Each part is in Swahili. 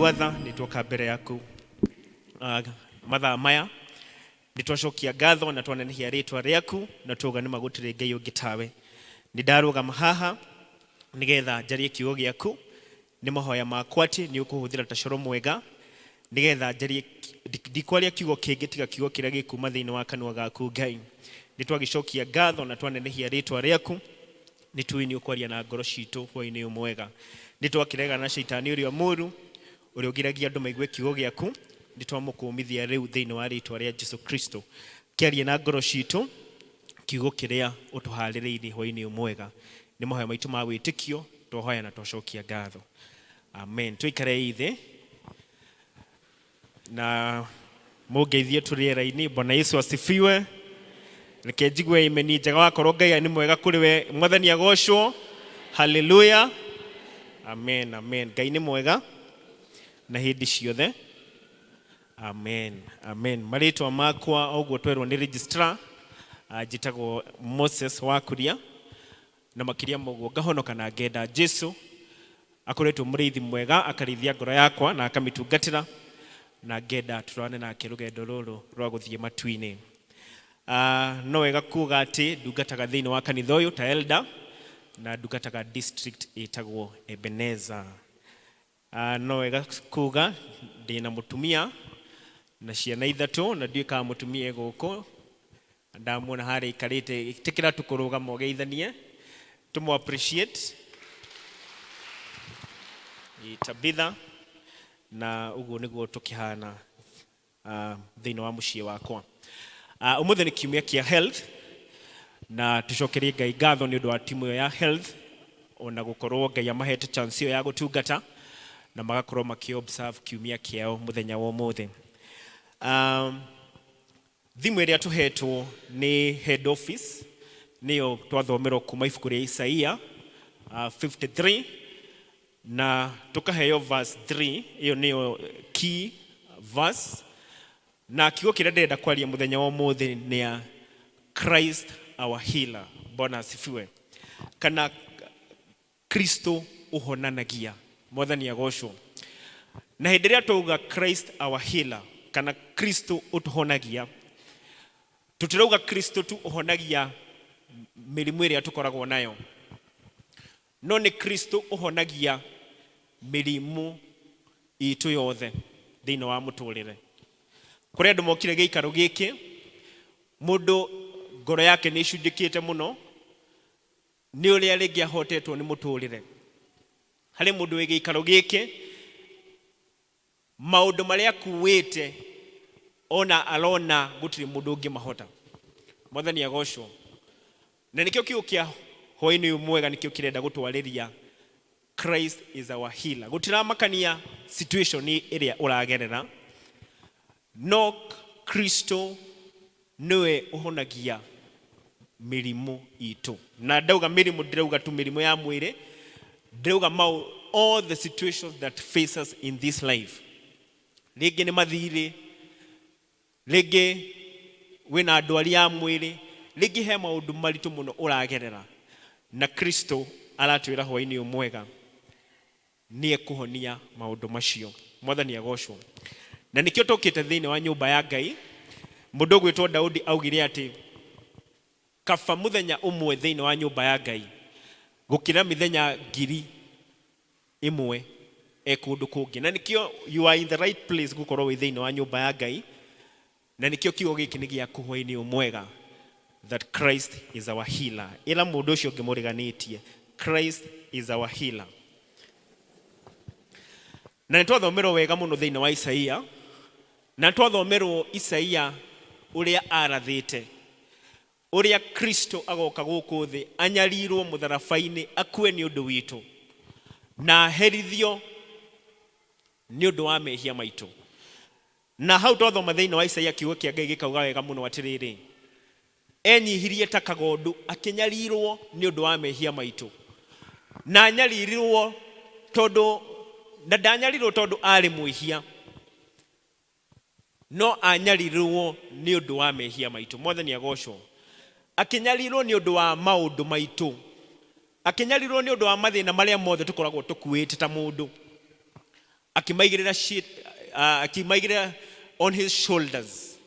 gwatha nitwoka mbere yaku mathaa maya nitwacokia ngatho na twanenehia ritwa riaku na tuga nima gutire ngai ungi tawe nindarugama haha nigetha njarie kiugo giaku ni mahoya makwa ati ni ukuhuthira ta coro mwega nigetha njarie ndikwaria kiugo kingi tiga kiugo kiria gikuma thiini wa kanua gaku ngai nitwagicokia ngatho na twanenehia ritwa riaku nituini ukwaria na ngoro citu hwaini umwega nitwakirega na shaitani uria muru uria ugiragia andu maigue kiugo giaku nitwamukumithia riu thiini wa ritwa ria Jesu Kristo kiarie na ngoro citu kiugo kiria utuhaririirie hwaini umwega ni mahoya maitu ma witikio twahoya na twacokia ngatho amen tuikare ithe na mugeithie turiera-ini. Bwana Yesu asifiwe. Reke njigwe imeni njega wakorwo Ngai ni mwega kuri we mwathani agocwo. Haleluya. Amen amen. Ngai ni mwega na hindi ciothe. Amen amen. Maritwa makwa ogwo twerwo ni registrar njitagwo Moses Wakuria na makiria mogwo ngahonoka na ngenda Jesu akoretwo muriithi mwega akarithia ngoro yakwa na akamitungatira na ngenda turane nake rugendo ruru rwa guthie matu-ini. No wega kuga ati ndungataga thiini wa kanitha uyu ta elder na ndungataga district itagwo Ebenezer. No wega kuga ndina mutumia na ciana ithatu na ndiuka mutumia guku ndamwona hari ikarite tikira tukurugama ugeithanie tumu appreciate itabitha na uguo niguo tukihana thiini wa mucii wakwa. Umuthe ni kiumia kia health na tucokerie Ngai ngatho ni undu wa timu ya health ona gukorwo Ngai amahete chance ya gutungata na magakorwo makiobserve kiumia kiao muthenya wa umuthe. Thimu iria tuhetwo ni head office niyo twathomerwo kuma ibuku ria Isaia 53 na tukaheo verse 3 iyo niyo key verse na kiugo kiria ndenda kwaria muthenya wa umuthe ni ya Christ our healer. Bwana asifiwe. Kana Kristo uhonanagia mwathani agocwo na hindi ria tuuga Christ our healer kana Kristo utuhonagia tutirauga Kristo tu uhonagia mirimu iria tukoragwo nayo no ni Kristo uhonagia mirimu itu yothe thiini wa muturire. Kuri andu mokire giikaro giki mundu ngoro yake ni icunjikite muno ni uria ringi ahotetwo ni muturire. Hari mundu wi giikaro giki maundu maria kuwite ona alona gutiri mundu ungi mahota. Mwathani agocwo na nikio kiugo kia hwaini umwega nikio kirenda gutwariria Christ is our healer. Gutiramakania situation iria uragerera no Kristo niwe uhonagia mirimu itu. Na ndauga mirimu ndirauga tu mirimu ya mwire ndauga all the situations that face us in this life. Ringi ni mathiri ringi wina ndwari ya mwire ringi he maundu maritu muno uragerera na Kristo aratwira hwaini umwega nie kuhonia maundu macio. Mwathani agocwo na nikio tokite thiini wa nyumba ya Ngai mundu gwitwo Daudi augire ati kaba muthenya umwe thiini wa nyumba ya Ngai gukira mithenya 1,000 ekundu kungi. Na nikio you are in the right place gukorwo wi thiini wa nyumba ya Ngai na nikio kiugo giki ni gia kuhwaini umwega that Christ is our healer. Ila mundu ucio ngimuriganitie Christ is our healer. Na nitwathomerwo wega muno thiini wa Isaia na twathomerwo Isaia uria arathite uria Kristo agoka guku thi anyarirwo mutharabaini akue ni undu witu na herithio ni undu wa mehia maitu. Na hau twathoma thiini wa Isaia kiugo kia Ngai gikauga wega muno atiriri enyihirie ta kagondu akinyarirwo ni undu wa mehia maitu na anyaririrwo tondu na danyarirwo tondu ari mwihia no anyarirwo ni undu wa mehia maitu. Mwathani agocwo akinyarirwo ni undu wa maundu maitu akinyarirwo ni undu wa mathina maria mothe tukoragwo tukuite ta mundu akimaigirira on his shoulders,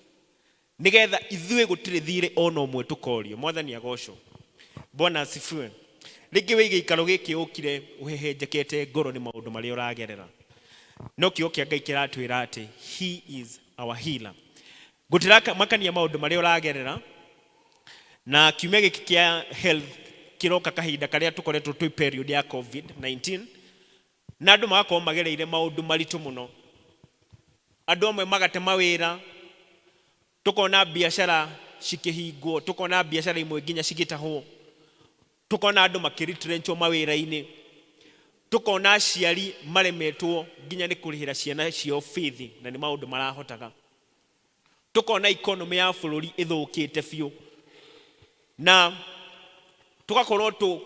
nigetha ithuĩ gũtirĩ thirĩ ona ũmwe tũkorio. Mwathani agocwo. Bwana asifiwe. Rĩngĩ wĩige ikaro gĩkĩ ũkire ũhehenjekete ngoro nĩ maũndũ marĩa ũragerera, no kiugo kĩa Ngai kĩratwĩra atĩ he is our healer. Gũtiramakania maũndũ marĩa ũragerera, na kiumia gĩkĩ kĩa health kĩroka kahinda karĩa tũkoretwo twĩ period ya COVID-19, na andũ magakorwo magereire maũndũ maritũ mũno. Andũ amwe magate mawĩra, tukona biashara cikĩhingwo, tukona biashara imwe nginya cigĩtahwo, tukona andũ makĩritrenchwo mawĩra-inĩ, tukona aciari maremetwo nginya nĩ kũrĩhĩra ciana ciao bithi na nĩ maũndũ marahotaga, tukona economy ya bũrũri ĩthũkĩte biũ, na tugakorwo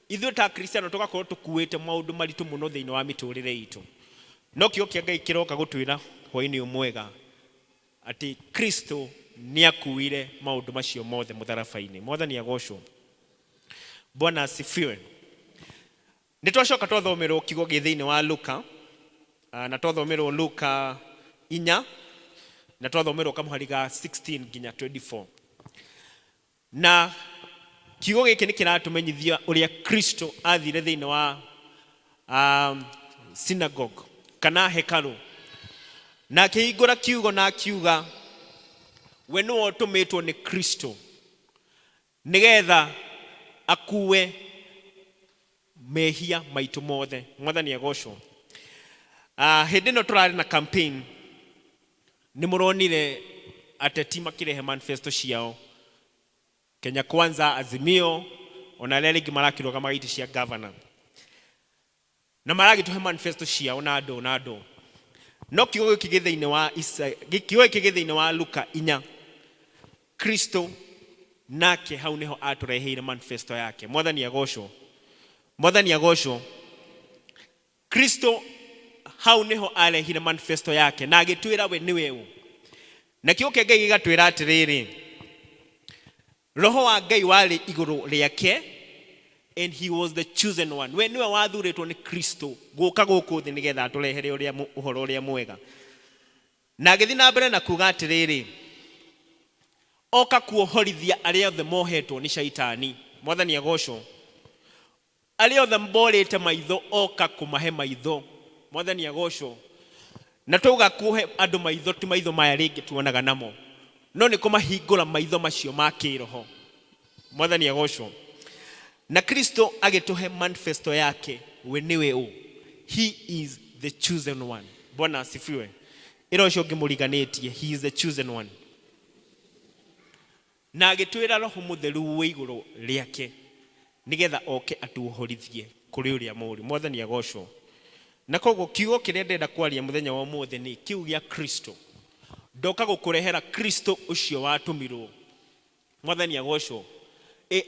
ithuĩ ta Kristiano tugakorwo tũkuĩte maũndũ maritũ mũno thĩinĩ wa mĩtũrĩre itũ. No kiugo kĩa Ngai kĩroka gũtwĩra hwaĩ-inĩ ũmwega atĩ Kristo nĩ akuire maũndũ macio mothe mũtharaba-inĩ. Mwathani agocwo. Bwana asifiwe. Nĩ twacoka twathomerwo kiugo gĩ thĩinĩ wa Luka, na twathomerwo Luka 4, na twathomerwo kamũhari ga 16 nginya 24. Na kiugo gĩkĩ nĩ kĩratũmenyithia ũrĩa Kristo athire thĩinĩ wa synagogue kana hekalu, na akĩhingũra kiugo na akiuga we nĩwe ũtũmĩtwo nĩ Kristo nĩgetha akue mehia maitũ mothe. Mwathani agocwo. Hĩndĩ ĩno tũrarĩ na campaign, nĩ mũronire ateti makĩrehe manifesto ciao, Kenya Kwanza, Azimio, ona arĩa rĩngĩ marakĩrũgama maiti cia governor, na maragĩtũhe manifesto ciao na andũ. No kiugo gĩkĩ thĩinĩ wa Luka 4, Kristo nake hau nĩho atũreheire manifesto yake. Mwathani agocwo. Mwathani agocwo. Kristo hau nĩho arehire manifesto yake na agĩtwĩra we nĩwe ũ. Na kiugo kĩa Ngai gĩgatwĩra atĩrĩrĩ, Roho wa Ngai warĩ igũrũ rĩake, and he was the chosen one. We nĩwe wathurĩtwo nĩ Kristo gũka gũkũ thĩ nĩgetha atũrehere ũhoro ũrĩa mwega. Na agĩthiĩ na mbere na kuuga atĩrĩrĩ, oka kuohorithia arĩa othe mohetwo nĩ shaitani. Mwathani agocwo. Arĩa othe mborĩte maitho oka kũmahe maitho. Mwathani agocwo. Na tuga kuhe andũ maitho ti maitho maya rĩngĩ tuonaga namo, no nĩ kũmahingũra maitho macio ma kĩroho. Mwathani agocwo. Na Kristo agĩtũhe manifesto yake, we nĩwe ũ. He is the chosen one. Bwana asifiwe. Ĩro ũcio ngĩmũriganĩtie, he is the chosen one. Na agĩtwĩra Roho Mũtheru wĩ igũrũ rĩake nĩgetha oke atuohorithie kũrĩ ũrĩa mũũru. Mwathani agocwo. Na koguo kiugo kĩrĩa ndenda kwaria mũthenya wa ũmũthĩ nĩ kiugo gĩa Kristo. Ndoka gũkũrehera Kristo ũcio watũmirwo. Mwathani agocwo.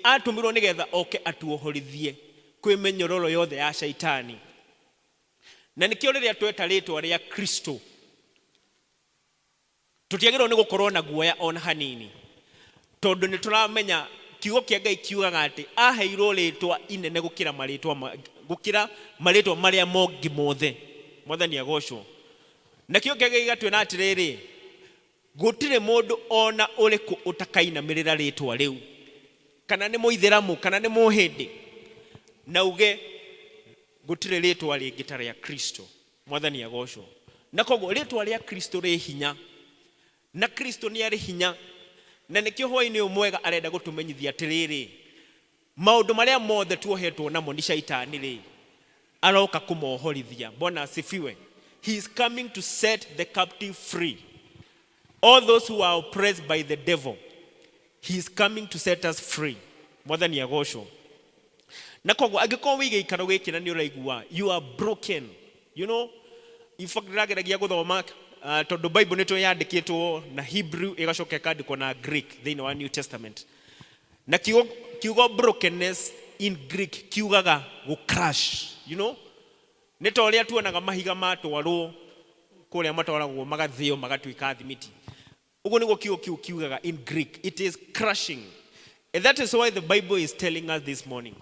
Atũmirwo nĩgetha oke atuohorithie kwĩ mĩnyororo yothe ya shaitani. Na nĩkĩo rĩrĩa tweta rĩtwa rĩa Kristo, tũtiagĩrĩirwo nĩ gũkorwo na guoya ona hanini, tondũ nĩ tũramenya kiugo kĩa Ngai kiugaga atĩ aheirwo rĩtwa inene gũkĩra marĩtwa marĩa mongi mothe. Mwathani agocwo. Na kiugo kĩa Ngai gĩgatwĩra atĩrĩrĩ, gũtirĩ mũndũ ona ũrĩkũ ũtakainamĩrĩra rĩtwa rĩu, kana nĩ mũithĩramu kana nĩ mũhĩndĩ, na uge gũtirĩ rĩtwa rĩngĩ ta rĩa Kristo. Mwathani agocwo. Na koguo rĩtwa rĩa Kristo rĩ hinya, na Kristo nĩ arĩ hinya, na nĩkĩo hwaĩ-inĩ ũmwega arenda gũtũmenyithia atĩrĩrĩ, maũndũ marĩa mothe tuohetwo namo nĩ shaitani rĩ, aroka kũmohorithia. Bwana asifiwe. He is coming to set the captive free. All those who are oppressed by the devil, he is coming to set us free. Mwathani agocwo. Na koguo angĩkorwo wĩige ikaro gĩkĩ na nĩ ũraigua you are broken, you know, in fact ndĩrageragia gũthoma tondũ Bible nĩtwo yandĩkĩtwo na Hebrew ĩgacoka ĩkandĩkwo na Greek thĩinĩ wa New Testament. Na kiugo brokenness in Greek kiugaga crash, you know, nĩ ta ũrĩa tuonaga mahiga matwarwo kũrĩa matwaragwo magathĩo magatuĩka thimiti. Ũguo nĩguo kiugo kiu kiugaga in Greek. It is crushing. And that is why the Bible is telling us this morning,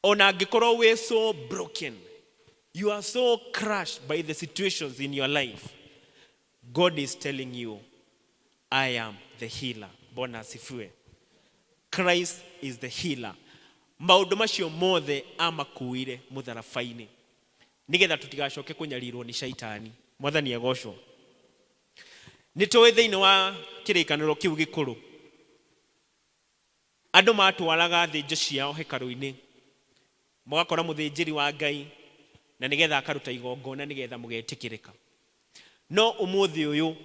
ona angĩkorwo we so broken, You are so crushed by the situations in your life. God is telling you, I am the healer. Bwana asifiwe. Christ is the healer. Maundu macio mothe amakuire mutharabaini nigetha tutigacoke kunyarirwo ni shaitani. Mwathani agocwo. Nitowe thiini wa kirikaniro kiu gikuru, andu matwaraga thinjo ciao hekaru-ini, mugakora muthinjiri wa Ngai na nigetha akaruta igongona nigetha mugetikirika. No umuthi uyu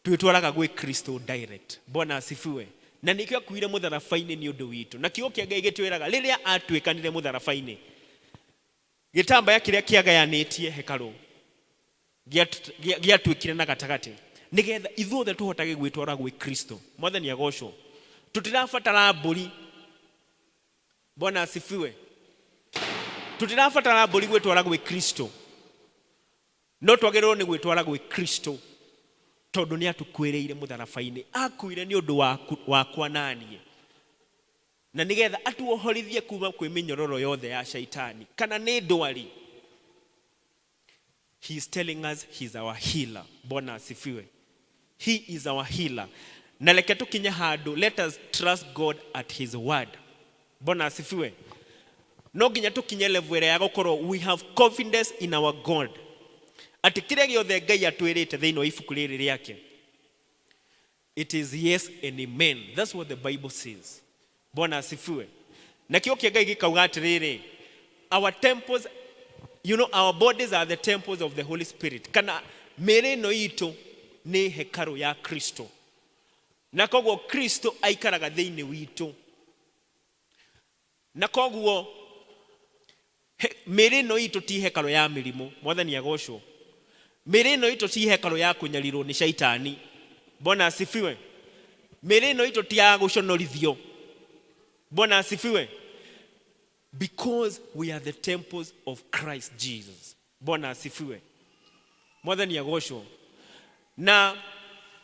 twitwaraga gwi Kristo direct. Bwana asifiwe. Na nikio akuire mutharabaini ni undu witu. Na kiugo kia Ngai gitwiraga riria atwikanire mutharabaini, gitambaya kiria kiagayanĩtie hekaru giatwikire na gatagati nigetha ithuothe tuhotage gwitwara gwi Kristo. Mwathani agocwo. Tutirabatara mburi. Bwana asifiwe. Tutirabatara mburi gwitwara gwi Kristo, no twagĩrĩirwo nĩ gwĩtwara gwi Kristo tondu ni atukwireire mutharabaini. Akuire ni undu wakwa nanie, na nigetha atuohorithie kuma kwi minyororo yothe ya shaitani kana ni ndwari. He is telling us he's our healer. Bwana asifiwe. He is our healer. Na leke tukinye handu, let us trust God at his word. Bwana asifiwe. No nginya tukinye level ya gukorwo we have confidence in our God. Ati kire giothe Ngai atwirite thiini wa ibuku riri riake, it is yes and amen. That's what the Bible says. Bwana asifiwe. Na kio kia Ngai gikauga atiriri, our temples, you know, our bodies are the temples of the Holy Spirit. Kana mere no itu ni hekaru ya Kristo. Na koguo Kristo aikaraga thiini witu. Na koguo mere no itu ti hekaru ya mirimu. Mwathani agocwo. Mere no itu ti hekaru ya kunyarirwo ni shaitani. Bwana asifiwe. Mere no itu ti ya guconorithio. Bwana asifiwe. Because we are the temples of Christ Jesus. Bwana asifiwe. Mwathani agocwo. Na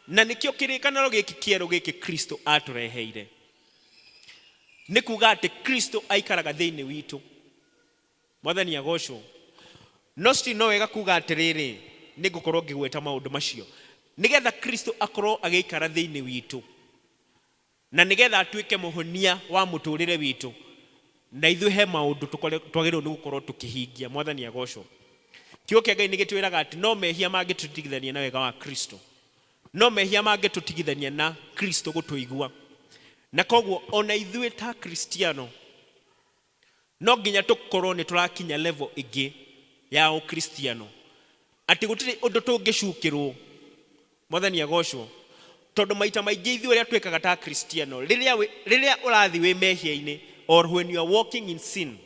nikio kirikaniro giki kieru giki Kristo atureheire. Ni kuga ati Kristo aikaraga thiini witu. Mwathani agocwo. No sti no wega kuga atiriri ni gukorwo ngigweta maundu macio nigetha Kristo akorwo agiikara thiini witu, na nigetha atuike muhonia wa muturire witu, na ithuĩ he maundu twagĩrĩirwo ni gukorwo tukihingia. Mwathani agocwo. Kiugo kia Ngai nigitwiraga ati no mehia mangĩtũtigithania na wega wa Kristo, no mehia mangĩtũtigithania na Kristo gũtũigua. Na koguo ona ithuĩ ta Kristiano no nginya tukorwo ni turakinya level ĩngĩ ya ukristiano, ati gutiri undu tungicukirwo. Mwathani agocwo. Tondu maita maingĩ ithuĩ ũrĩa twĩkaga ta Kristiano, rĩrĩa ũrathi wĩ mehia-inĩ, or when you are walking in sin,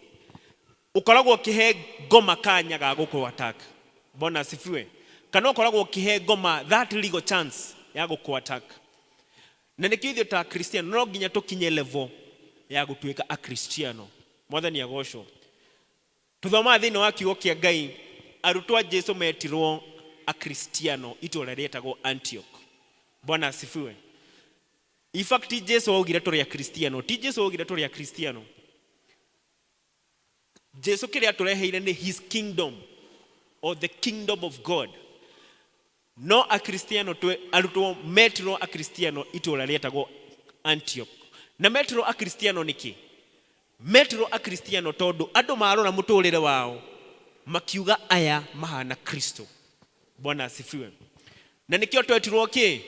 ukoragwo kihe ngoma kanya ga gũkũ attack. Bwana asifiwe. Kana ukoragwo kihe ngoma that legal chance ya gũkũ attack. Na nikio ithuĩ ta Kristiano no nginya tukinye level ya gũtuĩka a Kristiano. Mwathani agocwo. Tuthoma thiini wa kiugo kia Ngai, arutwo a Jesu metirwo a Kristiano itũũra rĩetagwo Antioch. Bwana asifiwe. In fact, Jesu augire tũrĩ a Kristiano, ti Jesu augire tũrĩ a Kristiano. Jesu kĩrĩa atũreheire ni his kingdom, or the kingdom of God. No a Kristiano arutwo metirwo a Kristiano itũũra rĩetagwo Antioch. Na metirwo a Kristiano niki? Metirwo a Kristiano tondu andu marora muturire wao makiuga aya mahana Kristo. Bwana asifiwe. Na nikio twetirwo ki?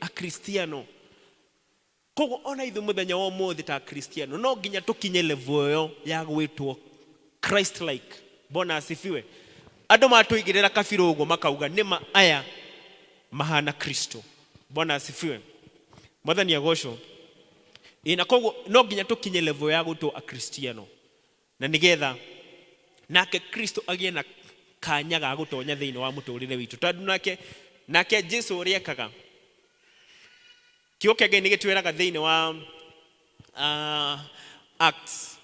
A Kristiano. Koguo ona ithu muthenya wa umuthi ta Kristiano no nginya tukinye level yo ya gwitwo Christ like. Bwana asifiwe. Andu matuigirira kabiru uguo makauga nima aya mahana Kristo. Bwana asifiwe. Mwathani agocwo. Ina koguo no nginya tukinye level ya gwitwo a Kristiano, na nigetha nake Kristo agie na kanya ga gutonya thiini wa muturire witu. Tondu nake Jesu uria ekaga, kiugo kia Ngai nigitwiraga thiini wa Acts.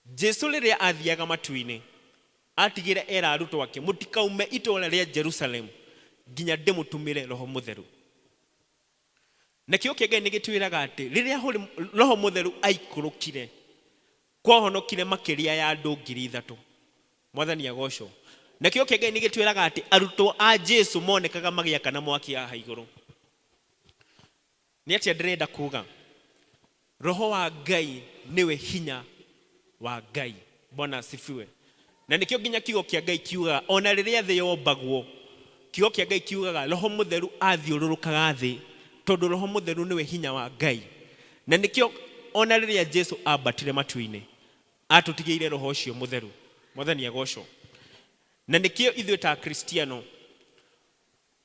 Jesu riria athiaga matu-ini atigire era arutwo ake, mutikaume itũũra ria Jerusalem nginya ndimutumire Roho Mutheru. Na kiugo kia Ngai nigitwiraga ati riria Roho Mutheru aikurukire kwahonokire makiria ya andu 3,000. mwathani agocwo nakio kia Ngai nigitwiraga ati arutwo a Jesu monekaga magiaka na mwaki ya iguru ni atia ndirenda kuga roho wa Ngai niwe hinya wa Ngai Bwana asifiwe na nikio nginya kiugo kia Ngai kiuga ona riria thĩ yombagwo kiugo kia Ngai kiugaga roho mutheru athiururukaga thĩ tondu roho mutheru niwe hinya wa Ngai na nikio ona riria Jesu ambatire matu-ini atutigeire roho ucio mutheru mwathani agocwo na nikio ithuĩ ta Kristiano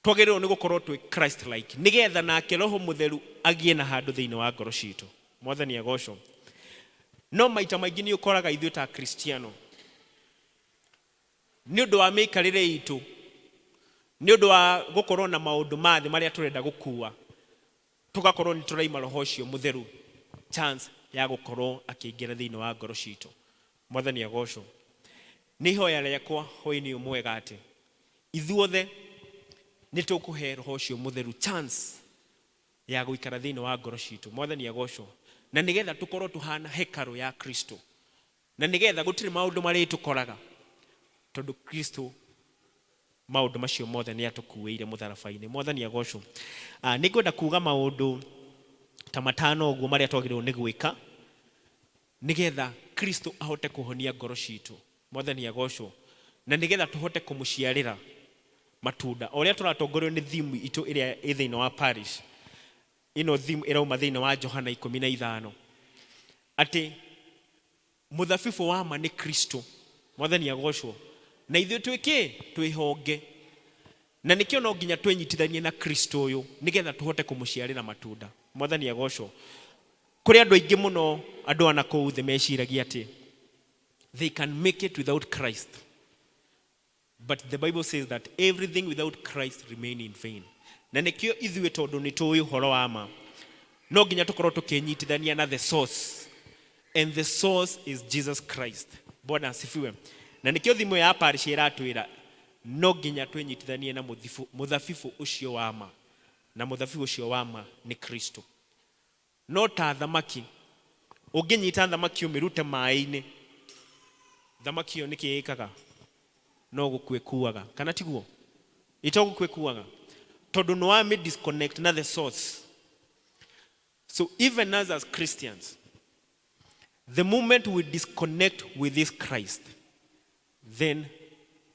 twagĩrĩirwo nĩ gũkorwo twĩ Christ like nigetha nake roho mutheru agie na handũ thĩinĩ wa ngoro citũ mwathani agocwo no maita maingĩ nĩ ũkoraga ithuĩ ta Kristiano nĩ ũndũ wa mĩikarĩre itũ nĩ ũndũ wa gũkorwo na maũndũ mathĩ marĩa tũrenda gũkua tugakorwo nĩ tũraima roho ũcio mutheru chance ya gũkorwo akĩingĩra thĩinĩ wa ngoro citũ mwathani agocwo nĩ ihoya rĩakwa hwaĩ-inĩ ũmwega atĩ ithuothe nĩ tũkũhe roho ũcio mutheru chance ya gũikara thĩinĩ wa ngoro citũ mwathani agocwo na nigetha tũkorwo tũhana hekaru ya Kristo na nigetha gũtirĩ maũndũ marĩa tũkoraga tondu Kristo maũndũ macio mothe nĩ atũkuĩire mũtharaba-inĩ mwathani agocwo nĩ ngwenda kuga maũndũ ta matano ũguo marĩa twagĩrĩirwo nĩ gwĩka nigetha Kristo ahote kũhonia ngoro citũ mwathani agocwo na nigetha tũhote kũmũciarĩra matunda o ũrĩa tũratongorio nĩ thimu itũ ĩrĩa ĩ thĩinĩ wa parish ino thimu ĩrauma thĩinĩ wa Johana 15 atĩ mũthabibũ wa ma nĩ Kristo mwathani agocwo na ithuĩ twĩ honge na nikio no nginya twenyitithanie na Kristo ũyũ nigetha tũhote kũmũciarĩra matunda mwathani agocwo kũrĩ andũ aingĩ mũno andũ ana kũu thĩ meciragia atĩ they can make it without Christ but the Bible says that everything without Christ remain in vain na nikio ithuĩ tondũ nĩ tũĩ ũhoro wa ma no nginya tũkorwo tũkĩnyitithania na the source and the source is Jesus Christ Bwana asifiwe na nikio thimo ya parish iratwira no nginya twenyitithanie na mũthabibũ ũcio wa ma na mũthabibũ ũcio wa ma nĩ Kristo no ta thamaki ũngĩnyita thamaki ũmĩrute maĩ-inĩ thamaki ĩyo nĩkĩ ĩkaga no gũkwĩkuaga kana tiguo itogũkwĩkuaga tondu no wa disconnect na the source so even as Christians the moment we disconnect with this Christ then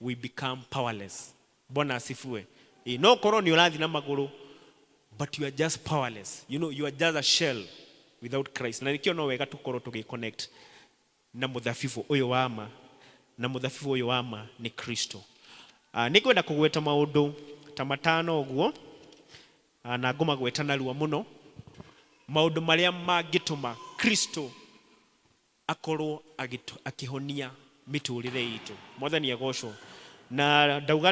we become powerless Bwana asifiwe no korwo nĩ ũrathi na magũrũ but you are just powerless you know you are just a shell without Christ na nikio no wega tũkorwo tũgĩconnect na mũthabibũ ũyũ wa ma na mũthabibũ ũyũ wa ma nĩ Kristo nĩ kwenda kũgweta maũndũ ta matano ũguo na ngũmagweta narua mũno maũndũ marĩa mangĩtũma Kristo akorwo akĩhonia mĩtũrĩre itũ mwathani agocwo na ndauga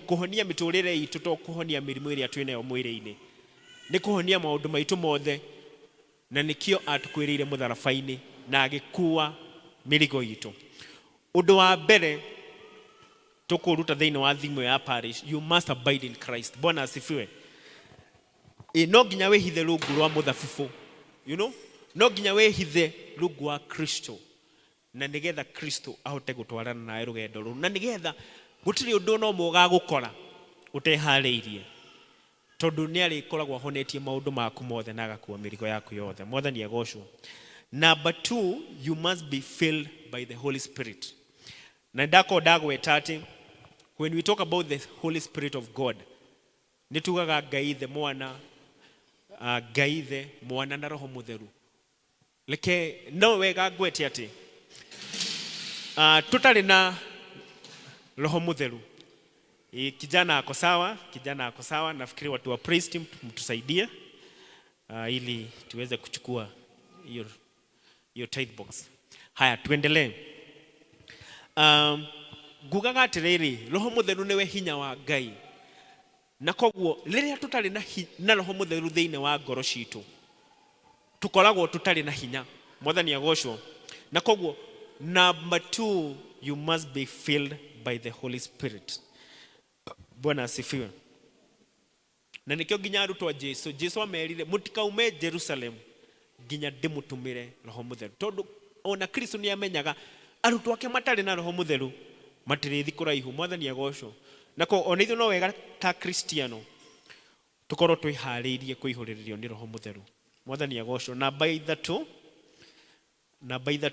kũhonia mĩtũrĩre itũ to kũhonia mĩrimũ ĩrĩa twĩ nayo mwĩrĩ-inĩ nĩ kũhonia maũndũ maitũ mothe na nikio atũkwĩrĩire mũtharaba-inĩ na agĩkua mĩrigo itũ ũndũ wa mbere tũkũruta thĩinĩ wa thimo ya parish you must abide in Christ Bwana asifiwe no nginya wĩhithe rungu rwa mũthabibũ you know no nginya wĩhithe rungu wa Kristo na nigetha Kristo ahote gũtwarana nawe rũgendo rũu na nigetha gũtirĩ ũndũ no mũga gũkora ũteharĩirie tondu nĩ arĩkoragwo ahonetie maũndũ maku mothe na agakua mĩrigo yaku yothe mwathani agocwo number 2 you must be filled by the Holy Spirit na ndagweta atĩ when we talk about the Holy Spirit of God nĩ tugaga Ngai the mwana na roho mutheru leke no wega ngwete atĩ tutarĩ na roho mutheru kijana ako sawa nafikiri watu wa praise team mtusaidie ili tuweze kuchukua hiyo tithe box haya tuendelee ngugaga atĩrĩrĩ roho mutheru nĩwe hinya wa Ngai na koguo rĩrĩa tutarĩ na roho mutheru thĩinĩ wa ngoro citũ tukoragwo tutarĩ na hinya mwathani agocwo na koguo number 2 you must be filled by the Holy Spirit Bwana asifiwe na nikio nginya arutwo Jesu amerire mutikaume Jerusalem nginya ndĩmũtũmĩre roho mutheru tondu ona Kristo nĩ amenyaga arutwo ake matarĩ na roho mutheru matirithi kuraihu mwathani agocwo nako ona ithu no wega ta Kristiano tukorwo twihariirie kuihuririo ni roho mutheru mwathani agocwo number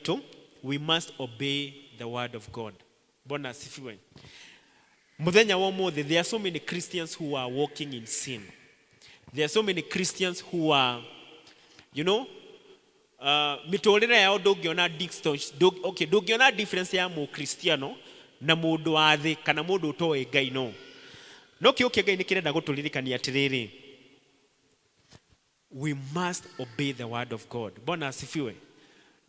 two we must obey the word of God. Bona asifiwe. Muthenya wa umuthi there are so many Christians who are walking in sin. There are so many Christians who are mitorire yao ndungiona ndungiona difference ya mu Kristiano na mundu wa thi kana mundu utoe Ngai no kiukia Ngai nikirenda guturirikania atiriri we must obey the word of God. Bona asifiwe.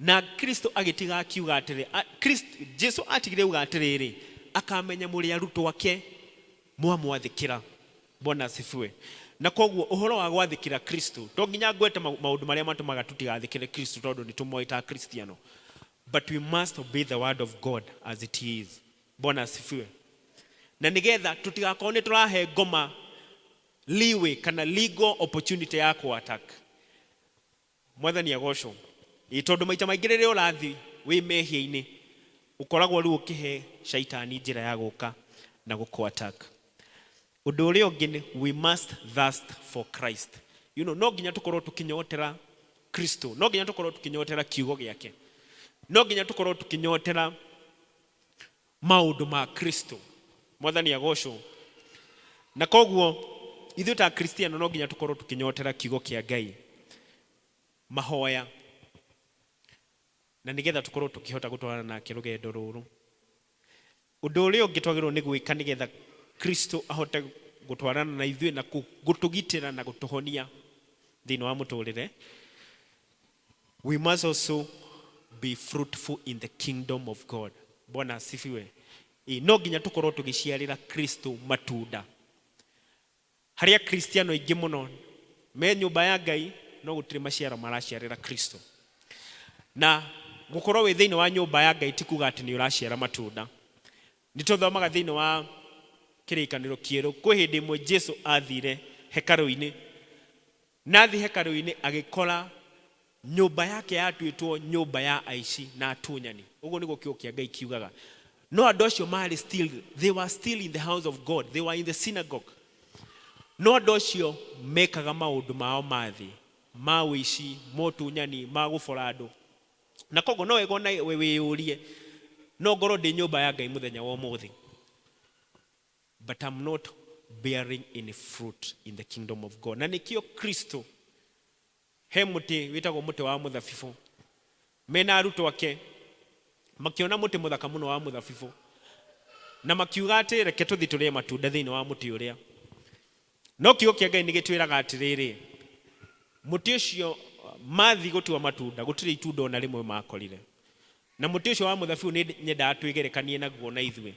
Na Kristo agitiga akiuga atiri Jesu atigire uga atiriri akamenya muri arutwo ake mwamwathikira. Bona asifiwe. Na koguo uhoro wa gwathikira Kristo to nginya gwete maundu maria matumaga tutigathikire Kristo tondu ni tumoita Kristiano, but we must obey the word of God as it is. Bona asifiwe. Na nigetha tutigakone turahe ngoma leeway kana legal opportunity ya ku attack mwathani agocwo tondu maita maingi riria urathi wi mehia-ini ukoragwo riu ukihe shaitani njira ya guka na guku attack. Undu uria ungi we must thirst for Christ. No nginya tukorwo tukinyotera Kristo, no nginya tukorwo tukinyotera kiugo giake, no nginya tukorwo tukinyotera maundu ma Kristo mwathani agocwo. Na koguo ithu ta Kristiano no nginya tukorwo tukinyotera kiugo kia Ngai, mahoya, na nigetha tukorwo tukihota gutwarana nake rugendo ruru. Undu uria ungi twagirwo ni gwika nigetha Kristo ahote gutwarana na ithuĩ na gutugitira na gutuhonia thĩinĩ wa muturire, we must also be fruitful in the kingdom of God. Bona asifiwe. No nginya tukorwo tugiciarira Kristo matunda. Haria Kristiano aingi muno me nyumba ya Ngai no gutire maciaro maraciarira Kristo. Na gukorwo wi thĩinĩ wa nyumba ya Ngai tikuga ati ni uraciara matunda. Nituthomaga thĩinĩ wa kirikaniro kieru kwi hindi imwe Jesu athire hekalu-ini, nathi hekalu-ini agikora nyumba yake yatuitwo nyumba ya aici na atunyani. Uguo niguo kiugo kia Ngai kiugaga. No andu acio mari they were still in the house of God, they were in the synagogue. No andu acio mekaga maundu mao mathi ma wici motunyani ma gubora andu. Na koguo no wega na we wiyurie no ngorwo ndi nyumba ya Ngai muthenya wa umuthi, but I'm not bearing any fruit in the kingdom of God. Na nikio Kristo he muti witagwo muti wa muthabibu mena arutwo ake makiona muti muthaka muno wa muthabibu na makiuga ati reke tuthi turie matunda thiini wa muti uria. No kiugo kia Ngai nigitwiraga atiriri muti ucio mathi gutua matunda gutire itunda ona rimwe makorire, na muti ucio wa muthabibu ni nyenda atwigerekanie naguo na ithuĩ.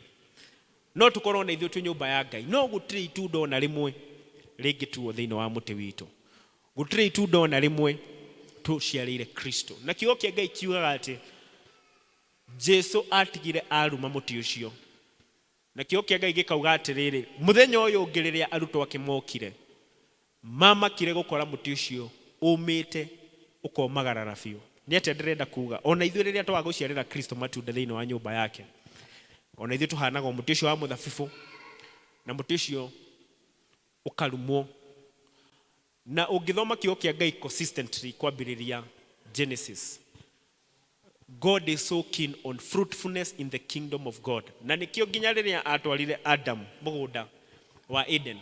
No tukorwo na ithuĩ tu nyumba ya Ngai no gutire itunda ona rimwe ringituo thiini wa muti witu, gutire itunda ona rimwe tuciarire Kristo. Na kiugo kia Ngai kiugaga ati Jesu atigire aruma muti ucio, na kiugo kia Ngai gikauga atiriri muthenya uyu ungi riria arutwo ake mokire mamakire gukora muti ucio umite ukomagarara biũ. Ni ati ndirenda kuga ona ithuĩ riria twaguciarira Kristo matunda thiini wa nyumba yake, ona ithuĩ tuhanaga muti ucio wa muthabibu na muti ucio ukarumwo. Na ungithoma kiugo kia Ngai consistently kwambiriria Genesis, God is so keen on fruitfulness in the kingdom of God. Na nikio nginya riria atwarire Adam mugunda wa Eden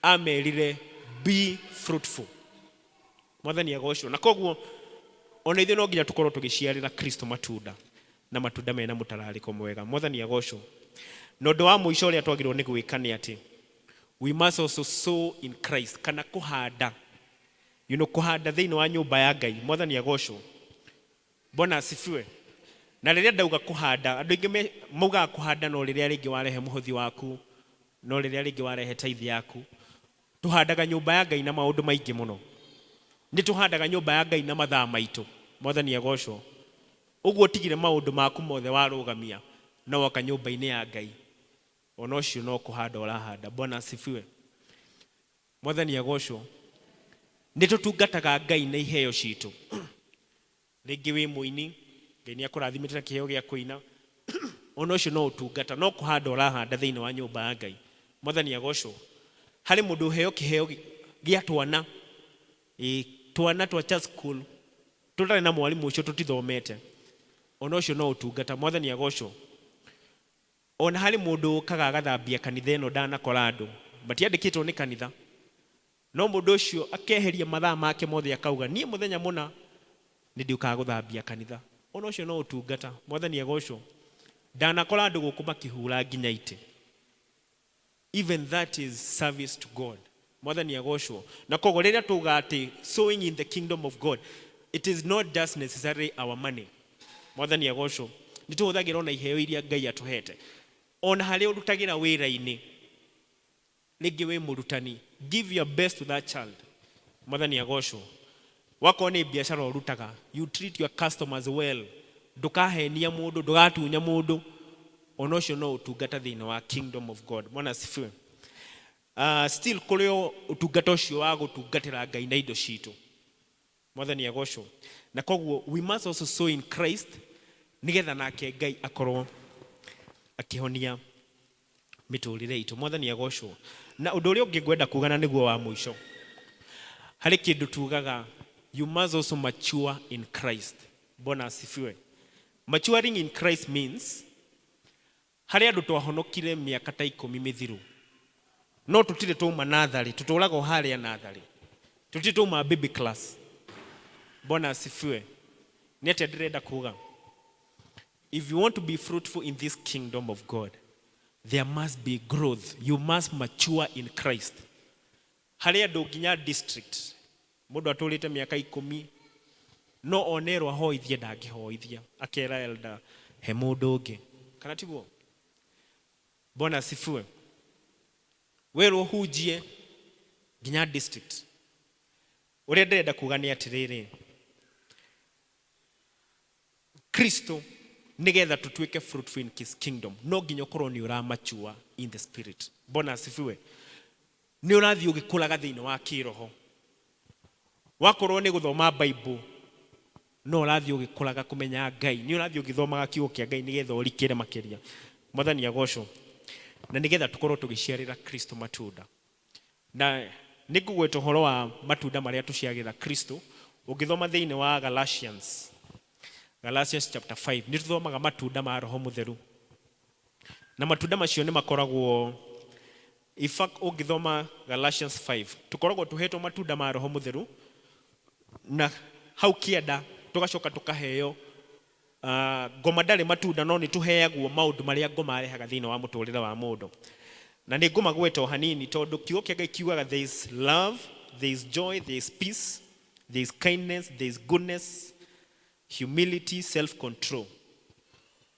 amerire be fruitful. Mwathani agocwo. Na koguo ona ithuĩ no nginya tukorwo tugiciarira Kristo matunda na matunda mena mutarariko mwega. Mwathani agocwo. No ndo wa muico uria twagirwo ni gwika ni ati we must also sow in Christ, kana kuhanda, kuhanda thiini wa nyumba ya Ngai. Mwathani agocwo. Bona asifiwe. Na riria ndauga kuhanda, andu ingi mauga kuhanda no riria ringi warehe muhothi waku, no riria ringi warehe tithe yaku. Tuhandaga nyumba ya Ngai na maundu maingi muno. Ni tuhandaga nyumba ya Ngai na mathaa maitu. Mwathani agocwo. Uguo tigire maundu maku mothe warugamia no waka nyumba-ini ya Ngai, ona ucio no kuhanda urahanda. Bwana asifiwe. Mwathani agocwo. Ni tutungataga Ngai na iheo citu. Ringi wi muini Ngai ni akurathimite na kiheo gia kuina, ono cio no utungata no kuhanda urahanda thiini wa nyumba ya Ngai. Mwathani agocwo. Hari mundu heo kiheo gia twana twana twa church school tutari na mwalimu ucio tutithomete, ono cio no utungata. Mwathani agocwo. Ona hari mundu kaga agathambia kanitha ino ndanakora andu matiandikitwo ni kanitha, no mundu ucio akeheria mathaa make mothe akauga nie muthenya muna ni ndiukaga guthambia kanitha, ono ucio no utungata. Mwathani agocwo. Ndanakora andu guku makihura nginya ite. Even that is service to God. Mwathani agocwo. Na koguo riria tuga ati sowing in the kingdom of God, it is not just necessarily our money. Mwathani agocwo. Ni tuhuthagira ona iheo iria Ngai atuhete. Ona hari urutagira wira-ini, rĩngĩ wĩ mũrutani, give your best to that child. Mwathani agocwo. Wakorwo nĩ biashara urutaga, you treat your customers well. Ndukahenia mundu, ndugatunya mundu, ono ũcio no utungata thiini wa kingdom of God. Mwana asifiwe. Still kurio utungata ũcio wa gutungatĩra Ngai na indo citu. Mwathani agocwo. Na koguo we must also sow in Christ, nigetha nake Ngai akorwo akihonia miturire itu. Mwathani agocwo. Na undu uria ungi ngwenda kugana niguo wa muico, hari kindu tugaga you must also mature in Christ. Bwana asifiwe. Maturing in Christ means hari andu twahonokire miaka ta 10 mithiru, no tutire tuma nathari, tutulaga haria nathari, tutire tuma baby class. Bwana asifiwe. Ni ati ndirenda kuga, if you want to be fruitful in this kingdom of God, there must be growth. You must mature in Christ. Hari andu nginya district mundu atulite miaka 10 no onerwa hoithie ndangihoithia, akera elder he mundu ungi, kana tiguo? Bwana asifiwe. Werwo hujie nginya district. Uria ndirenda kuga ni atiriri, Kristo nigetha tutuike fruitful in his kingdom, no nginya ukorwo ni uramature in the spirit. Bwana asifiwe. Ni urathi ugikuraga thiini wa kiroho. Wakorwo ni guthoma Bible, no urathi ugikuraga kumenya Ngai, ni urathi ugithomaga kiugo kia Ngai nigetha urikire makiria. Mwathani agocwo. Na nigetha tukorwo tugiciarira Kristo matunda. Na ningugweta horo wa matunda maria tuciagira Kristo, ugithoma thiini wa Galatians chapter 5, ni tuthomaga matunda ma Roho Mutheru. Na matunda macio ni makoragwo, in fact ugithoma Galatians 5, tukoragwo tuhetwo matunda ma Roho Mutheru, na hau kienda tugacoka tukaheo ngoma ndari matunda, no ni tuheagwo maundu maria ngoma arehaga thiini wa muturire wa mundu. Na ni ngoma gweta hanini tondu kiugo kia Ngai kiugaga there is love, there is joy, there is peace, there is kindness, there is goodness, humility, self-control.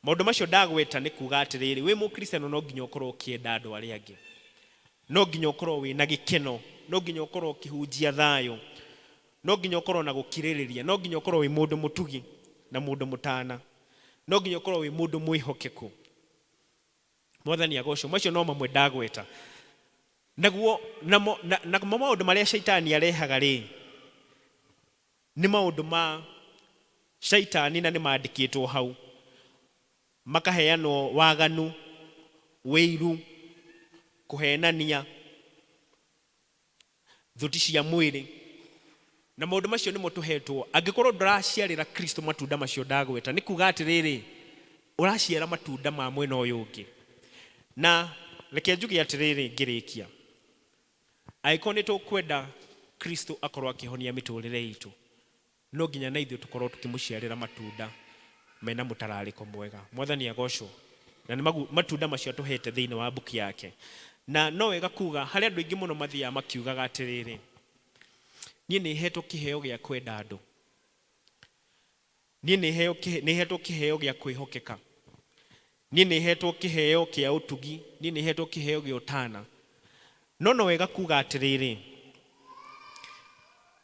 Maundu macio ndagweta ni kuga atiriri, wi mukristiano no nginya ukorwo ukienda andu aria angi, no nginya ukorwo wina gikeno, no nginya ukorwo ukihunjia thayo, no nginya ukorwo na gukiririria, no nginya ukorwo wi mundu mutugi na mundu mutana, no nginya ukorwo wi mundu mwihokeku. Mwathani agocwo. Macio no mamwe ndagweta. Naguo na maundu maria shaitani arehaga ri ni maundu ma shaitani na ni maandikitwo hau, makaheanwo waganu, weiru, kuhenania, thuti cia mwiri. Na maundu macio nimo tuhetwo. Angikorwo nduraciarira Kristo matunda macio ndagweta, ni kuga atiriri uraciara matunda ma mwena uyu ungi. Na reke njuge atiriri ngirikia, aikorwo ni tukwenda Kristo akorwo akihonia miturire itu, no nginya na ithuĩ tukorwo tukimuciarira matunda mena mutarariko mwega. Mwathani agocwo. Na ni matunda macio tuhete thiini wa buku yake. Na no wega kuga hari andu ingi muno mathia makiugaga atiriri, nie ni hetwo kiheo gia kwenda andu, nie ni hetwo kiheo gia kwihokeka, nie ni hetwo kiheo kia utugi, nie ni hetwo kiheo gia utana. No wega kuga atiriri,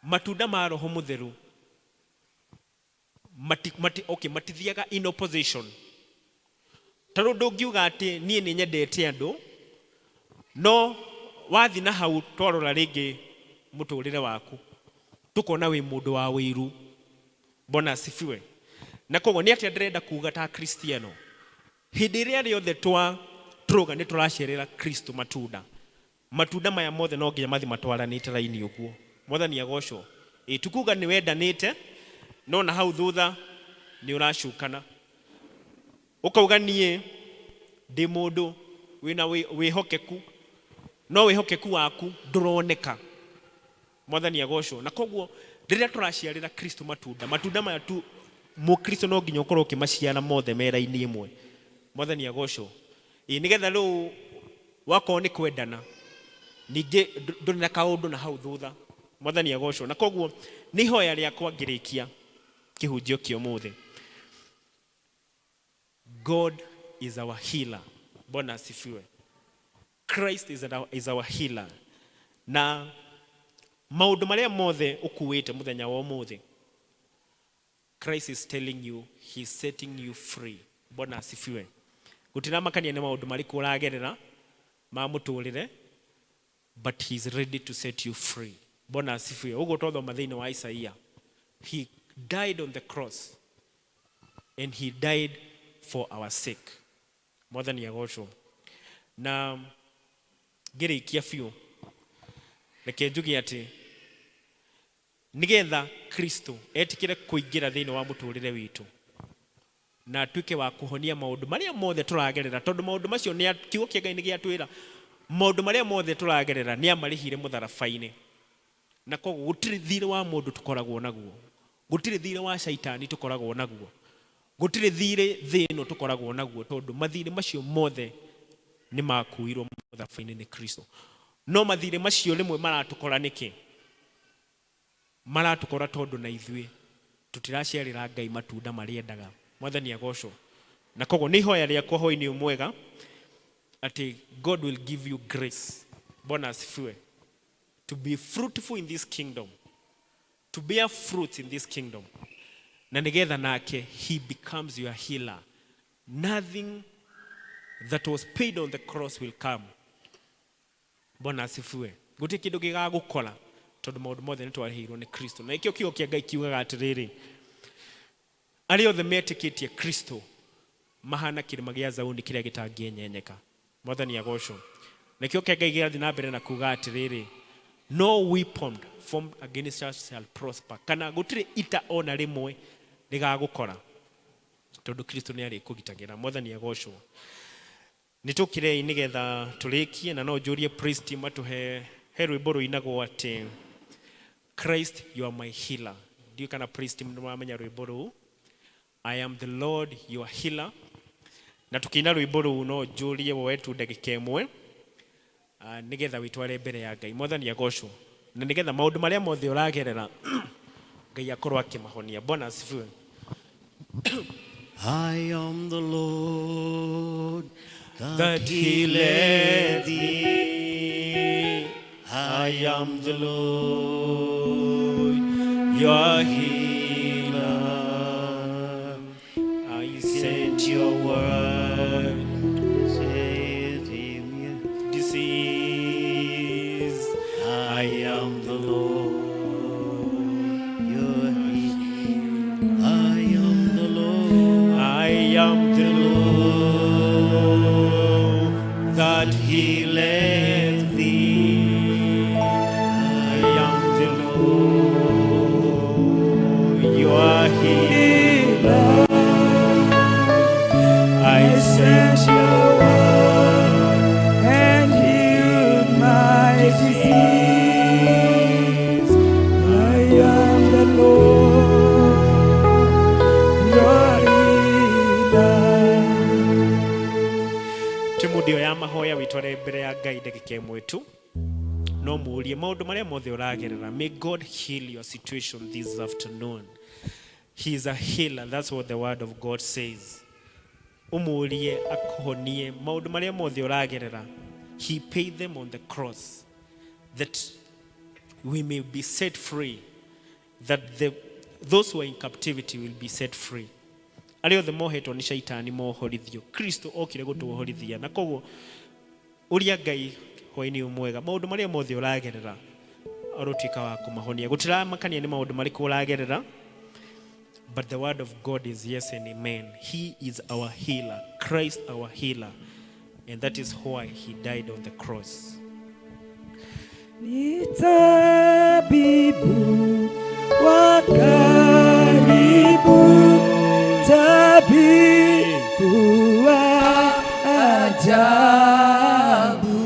matunda ma Roho Mutheru matithiaga in opposition. Taro ndungiuga ati nie ni nyendete andu, no wathi na hau twarora ringi muturire waku tukona wi mundu wa wiru. Bwana asifiwe. Na koguo ni atia ndirenda kuga ta Kristiano, hindi ria riothe turuga ni turacerera Kristo matunda maya mothe no nginya mathi matwaranite raini uguo. Mwathani agocwo. Tukuga ni wendanite no na hau thutha ni uracukana ukauga nie ndi mundu wina wihokeku no wihokeku waku nduroneka. Mwathani agocwo. Na koguo riria turaciarira Kristo matunda maya tu Mukristo no nginya ukorwo ukimaciara mothe mera-ini imwe. Mwathani agocwo. Nigetha riu wakorwo ni kwendana ningi nduri na kaundu na hau thutha. Mwathani agocwo. Na koguo ni ihoya riakwa ngirikia kihunjio kio muthe. God is our healer. Bwana asifiwe. Christ is our healer. Na maundu maria mothe ukuite muthenya wa muthe, Christ is telling you, he's setting you free. Bwana asifiwe. Gutiramakania ni maundu mariku uragerera ma muturire, but he's ready to set you free. Bwana asifiwe. Ugo tothoma thiini wa Isaia. He died on the cross and he died for our sake. Mwathani agocwo. Na ngirikia biu reke njuge ati nigetha Kristo etikire kuingira thiini wa muturire witu na atuike wa kuhonia maundu maria mothe turagerera, tondu maundu macio ni kiugo kia Ngai ni giatwira maundu maria mothe turagerera ni amarihire mutharabaini. Na koguo gutiri thire wa mundu tukoragwo naguo, gutiri thire wa shaitani tukoragwo naguo, gutiri thire thino tukoragwo naguo, tondu mathire macio mothe ni makuirwo mutharabaini ni Kristo. No mathire macio rimwe maratukora niki? Maratukora tondu na ithui tutiraciarira Ngai matunda maria endaga. Mwathani agocwo. Na koguo ni ihoya riakwa hoi-ini umwega ati God will give you grace. Bwana asifiwe. To be fruitful in this kingdom, to bear fruit in this kingdom. Na nigetha nake he becomes your healer. Nothing that was paid on the cross will come. Bwana asifiwe. Guti kindu gigagukora tondu maundu mothe ni twarihirwo ni Kristo. Na ikio kiugo kia Ngai kiugaga atiriri, aria othe metikitie Kristo mahana kirima gia Zauni kiria gitangienyeka. Mwathani agocwo. Na ikio kia Ngai giathi na mbere na kuga atiriri, no weapon formed against us shall prosper. Kana gutiri ita ona rimwe rigagukora tondu Kristo ni ari kugitagira. Mwathani agocwo. Nitukire nigetha turikie na no njurie praise team atuhe rwimbo ruinagwo ati Christ you are my healer. Ndio kana praise team ndimamenya rwimbo ru I am the Lord your healer. Na tukina rwimbo ru no njurie wetu ndagika imwe nigetha witware mbere ya Ngai. Mwathani agocwo. Na nigetha maundu maria mothe uragerera Ngai akorwo akimahonia. Bwana asifiwe. I am the Lord that healeth thee. I am the Lord your healer. I sent your word to save him disease. I am the Lord your healer. I am the Lord. I am the Lord that healeth thee. I am the Lord your healer. I sent your word and healed my disease. I am the Lord your healer. Timudio ya mahoya witware mbere ya Ngai ndagika imwe tu no murie maundu maria mothe uragerera. May God heal your situation this afternoon. He is a healer. That's what the word of God says. Umurie akuhonie maundu maria mothe uragerera. He paid them on the cross that we may be set free, that those who are in captivity will be set free. Ario the mohetwo ni shaitani mohorithio, Kristo okire gutuhorithia. Na koguo uria Ngai hoi-ini umwega maundu maria mothe uragerera arotuika wa kumahonia. Gutiramakania ni maundu mariku uragerera, But the word of God is yes and amen. He is our healer, Christ our healer. And that is why he died on the cross. Ni tabibu wa karibu, tabibu wa ajabu,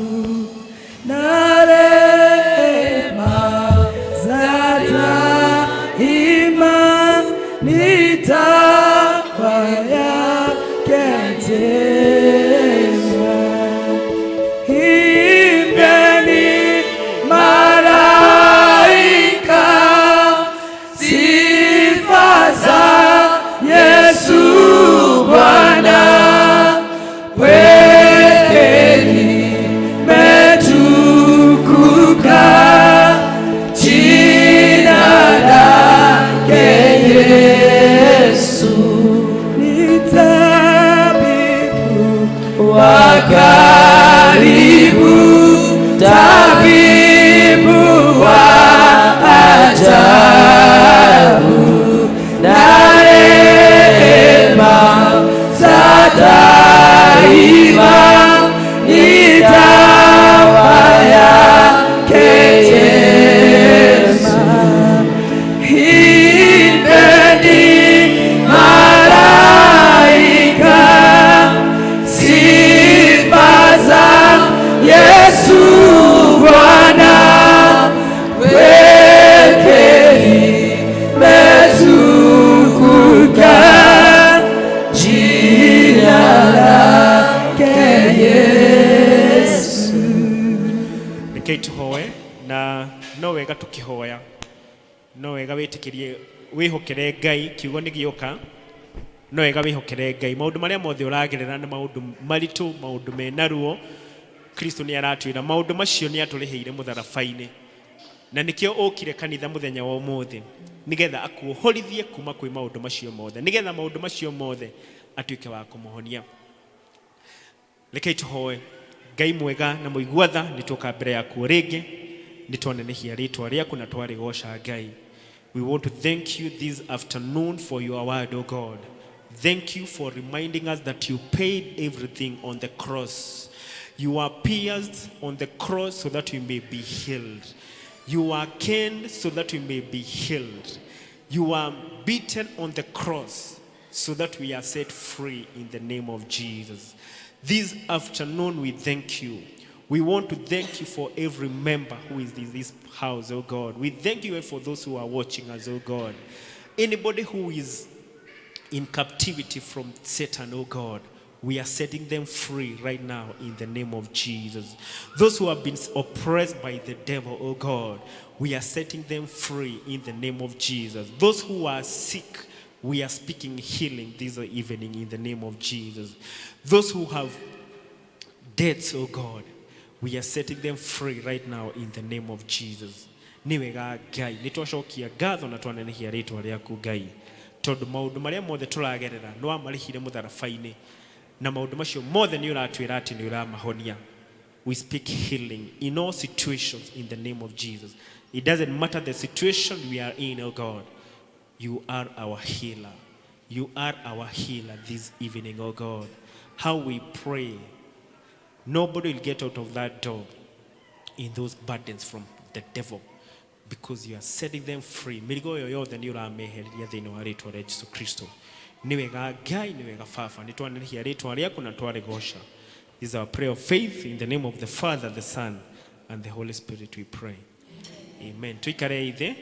na rehema za daima ni dawa yake njema. Imbeni malaika sifa za Yesu Bwana, kweli metukuka jina lake Yesu. Ni tabibu wa karibu, tabibu wa ajabu, na rehema za daima ni dawa yake njema. Imbeni malaika sifa za Yesu Bwana, kweli metukuka jina lake Yesu. Rekei tuhoe, na no wega tukihoya, no wega witikirie wihokere Ngai, kiugo ni gioka, no wega wihokere Ngai. Maundu maria mothe uragerera ni maundu maritu, maundu mena ruo. Kristo ni aratwira maundu macio ni aturiheire mutharabaini, na nikio ukire kanitha muthenya wa umuthi nigetha akuohorithie kuma kwi maundu macio mothe, nigetha maundu macio mothe atuike wa kumuhonia. Rekei tuhoe. Ngai mwega na muiguatha, nituka mbere yaku ringi, nitwanenehia ritwa riaku na twarigosha Ngai. We want to thank you this afternoon for your word, O God. Thank you for reminding us that you paid everything on the cross. You are pierced on the cross so that we may be healed. You are caned so that we may be healed. You are beaten on the cross so that we are set free in the name of Jesus. This afternoon we thank you. We want to thank you for every member who is in this house, oh God. We thank you for those who are watching us, oh God. Anybody who is in captivity from Satan, oh God, we are setting them free right now in the name of Jesus. Those who have been oppressed by the devil, oh God, we are setting them free in the name of Jesus. Those who are sick, we are speaking healing this evening in the name of Jesus. Those who have debts, oh God, we are setting them free right now in the name of Jesus. Niwega Ngai, nitwacokia ngatho na twanenehia ritwa riaku Ngai, tondu maundu maria mothe turagerera no amarihire mutharabaini, na maundu macio mothe ni uratwira ati ni uramahonia. We speak healing in all situations in the name of Jesus. It doesn't matter the situation we are in, oh God. You are our healer. You are our healer this evening, oh God. How we pray, nobody will get out of that door in those burdens from the devil, because you are setting them free. Mirigo yoyothe ni urameheria thini wa ritwa ria Jesu Kristo. Niwega Ngai, niwega Baba, nitwanenehia ritwa riaku na twarigosha. This is our prayer of faith in the name of the Father, the Son, and the Holy Spirit we pray. Amen. Tuikare ithe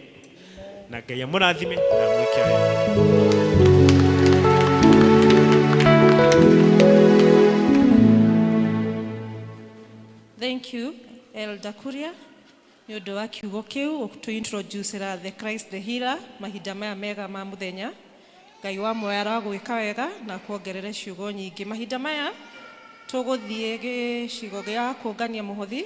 na Ngai amurathime na mwike wega. Thank you, Elder Kuria. Ni undu wa kiugo kiu to introduce the Christ the healer mahinda maya mega ma muthenya. Ngai wa moya gwika wega na kuongerera ciugo nyingi mahinda maya tuguthie gicigo gia kungania muhothi